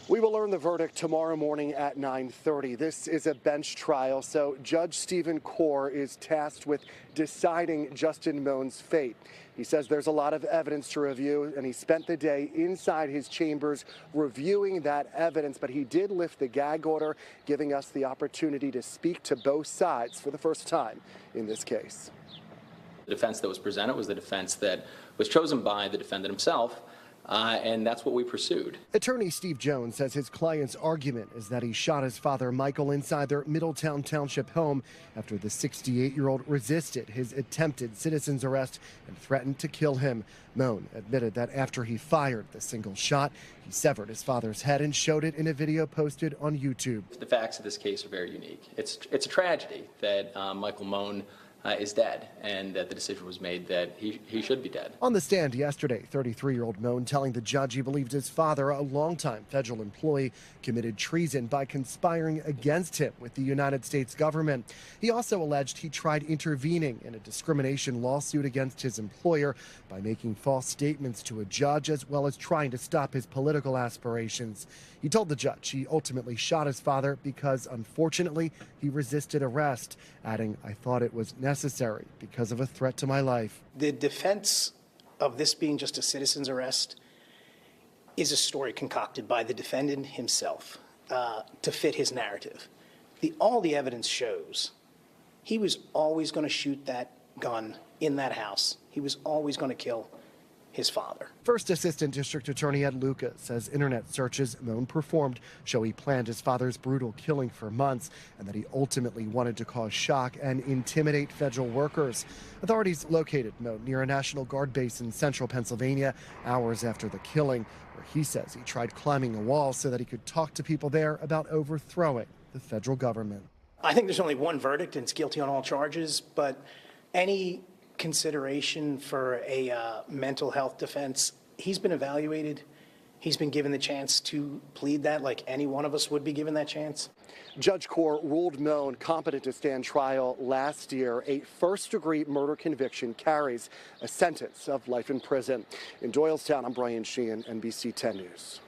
We will learn the verdict tomorrow morning at 9:30. This is a bench trial, so Judge Stephen Corr is tasked with deciding Justin Moan's fate. He says there's a lot of evidence to review, and he spent the day inside his chambers reviewing that evidence, but he did lift the gag order, giving us the opportunity to speak to both sides for the first time in this case. The defense that was presented was the defense that was chosen by the defendant himself. And that's what we pursued. Attorney Steve Jones says his client's argument is that he shot his father, Michael, inside their Middletown Township home after the 68-year-old resisted his attempted citizen's arrest and threatened to kill him. Moan admitted that after he fired the single shot, he severed his father's head and showed it in a video posted on YouTube. The facts of this case are very unique. It's a tragedy that Michael Moan is dead, and that the decision was made that he should be dead. On the stand yesterday, 33-year-old Moan telling the judge he believed his father, a longtime federal employee, committed treason by conspiring against him with the United States government. He also alleged he tried intervening in a discrimination lawsuit against his employer by making false statements to a judge, as well as trying to stop his political aspirations. He told the judge he ultimately shot his father because, unfortunately, he resisted arrest, adding, "I thought it was necessary because of a threat to my life." The defense of this being just a citizen's arrest is a story concocted by the defendant himself to fit his narrative. All the evidence shows he was always going to shoot that gun in that house. He was always going to kill his father. First Assistant District Attorney Ed Lucas says internet searches Moan performed show he planned his father's brutal killing for months and that he ultimately wanted to cause shock and intimidate federal workers. Authorities located Moan near a National Guard base in central Pennsylvania hours after the killing, where he says he tried climbing a wall so that he could talk to people there about overthrowing the federal government. I think there's only one verdict, and it's guilty on all charges, but any consideration for a mental health defense, he's been evaluated. He's been given the chance to plead that like any one of us would be given that chance. Judge Corr ruled Moan competent to stand trial last year. A first-degree murder conviction carries a sentence of life in prison. In Doylestown, I'm Sheehan, NBC 10 News.